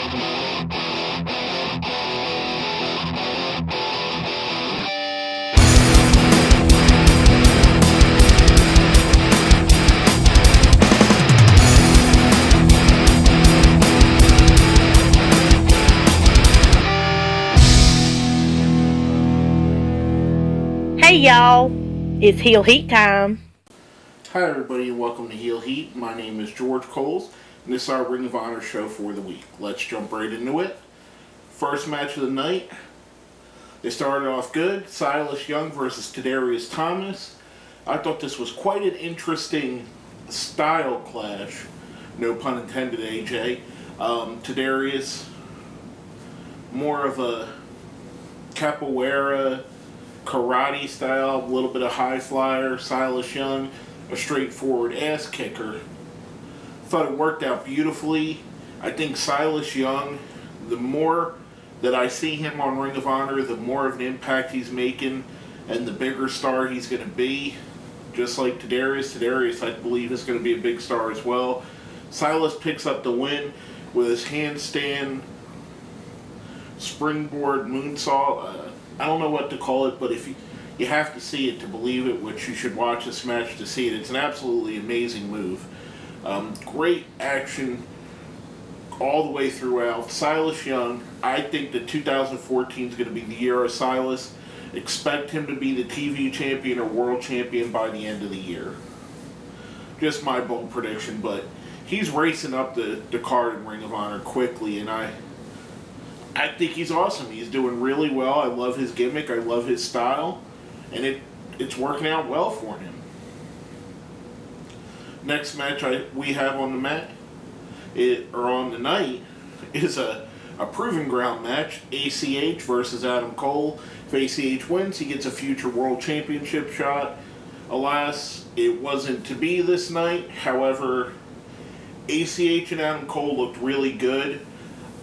Hey y'all, it's Heel Heat time. Hi everybody and welcome to Heel Heat. My name is George Coles and this is our Ring of Honor show for the week. Let's jump right into it. First match of the night. They started off good. Silas Young versus Tadarius Thomas. I thought this was quite an interesting style clash. No pun intended, AJ. Tadarius, more of a capoeira, karate style, a little bit of high flyer. Silas Young, a straightforward ass kicker. Thought it worked out beautifully. I think Silas Young, the more that I see him on Ring of Honor, the more of an impact he's making and the bigger star he's going to be. Just like Tadarius. Tadarius, I believe, is going to be a big star as well. Silas picks up the win with his handstand, springboard, moonsault. I don't know what to call it, but if you have to see it to believe it, which you should watch this match to see it. It's an absolutely amazing move. Great action all the way throughout. Silas Young, I think that 2014 is going to be the year of Silas. Expect him to be the TV champion or world champion by the end of the year. Just my bold prediction, but he's racing up the card in Ring of Honor quickly, and I think he's awesome. He's doing really well. I love his gimmick. I love his style. And it's working out well for him. Next match we have on the mat, on the night, is a proving ground match. ACH versus Adam Cole. If ACH wins, he gets a future world championship shot. Alas, it wasn't to be this night. However, ACH and Adam Cole looked really good.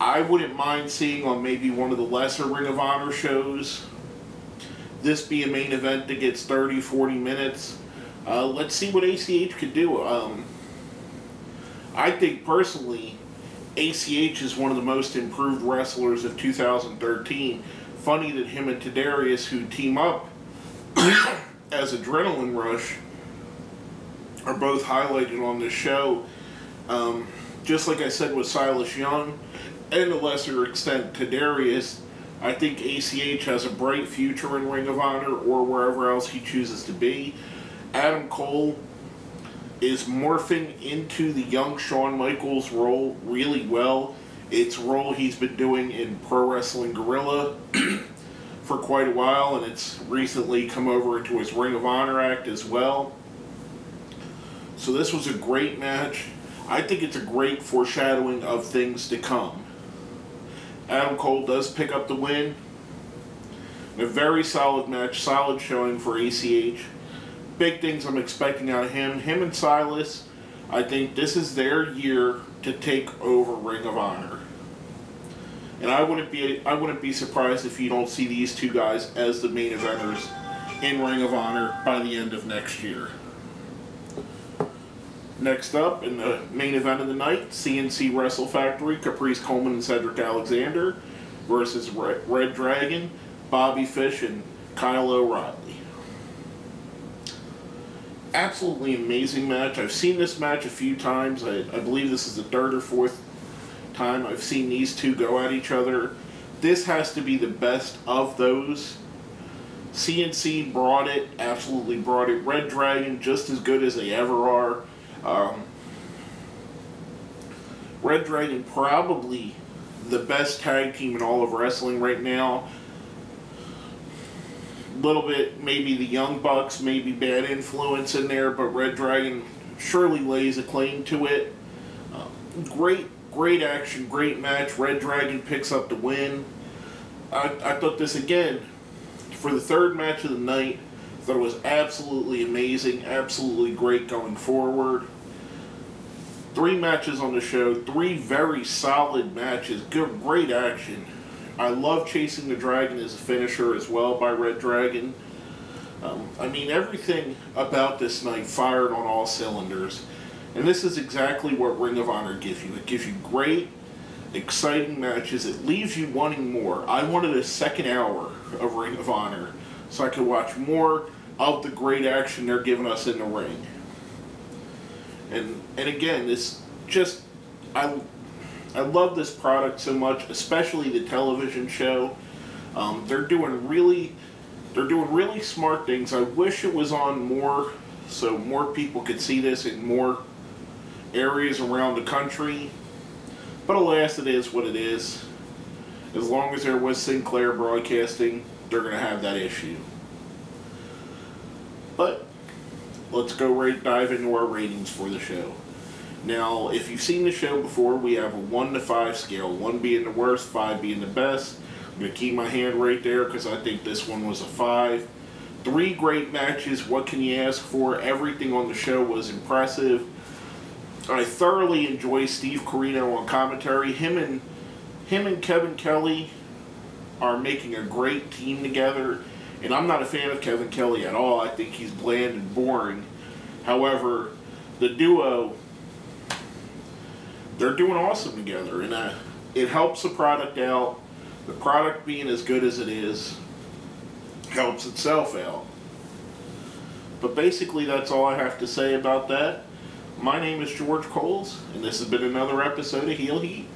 I wouldn't mind seeing on maybe one of the lesser Ring of Honor shows this be a main event that gets 30, 40 minutes. Let's see what ACH could do. I think personally, ACH is one of the most improved wrestlers of 2013. Funny that him and Tadarius, who team up as Adrenaline Rush, are both highlighted on this show. Just like I said with Silas Young, and to a lesser extent Tadarius, I think ACH has a bright future in Ring of Honor or wherever else he chooses to be. Adam Cole is morphing into the young Shawn Michaels role really well. It's a role he's been doing in Pro Wrestling Guerrilla for quite a while, and it's recently come over into his Ring of Honor act as well. So this was a great match. I think it's a great foreshadowing of things to come. Adam Cole does pick up the win. A very solid match, solid showing for ACH. Big things I'm expecting out of him. Him and Silas, I think this is their year to take over Ring of Honor. And I wouldn't be surprised if you don't see these two guys as the main eventers in Ring of Honor by the end of next year. Next up, in the main event of the night, CNC Wrestle Factory, Caprice Coleman and Cedric Alexander versus Red Dragon, Bobby Fish, and Kyle O'Reilly. Absolutely amazing match. I've seen this match a few times. I believe this is the third or fourth time I've seen these two go at each other. This has to be the best of those. CNC brought it, absolutely brought it. Red Dragon, just as good as they ever are. Red Dragon, probably the best tag team in all of wrestling right now. Little bit, maybe the Young Bucks, maybe Bad Influence in there, but Red Dragon surely lays a claim to it. Great action, great match. Red Dragon picks up the win. I thought this, again, for the third match of the night, I thought it was absolutely amazing, absolutely great going forward. 3 matches on the show, 3 very solid matches, great action. I love Chasing the Dragon as a finisher as well by Red Dragon. I mean, everything about this night fired on all cylinders. And this is exactly what Ring of Honor gives you. It gives you great exciting matches. It leaves you wanting more. I wanted a second hour of Ring of Honor so I could watch more of the great action they're giving us in the ring. And again, this just I love this product so much, especially the television show. They're doing really smart things. I wish it was on more so more people could see this in more areas around the country. But alas, it is what it is. As long as there was Sinclair Broadcasting, they're going to have that issue. But let's go right dive into our ratings for the show. Now, if you've seen the show before, we have a 1 to 5 scale. 1 being the worst, 5 being the best. I'm going to keep my hand right there because I think this one was a 5. 3 great matches. What can you ask for? Everything on the show was impressive. I thoroughly enjoy Steve Corino on commentary. Him and Kevin Kelly are making a great team together. And I'm not a fan of Kevin Kelly at all. I think he's bland and boring. However, the duo, they're doing awesome together. And it helps the product out. The product being as good as it is helps itself out. But basically, that's all I have to say about that. My name is George Coles, and this has been another episode of Heel Heat.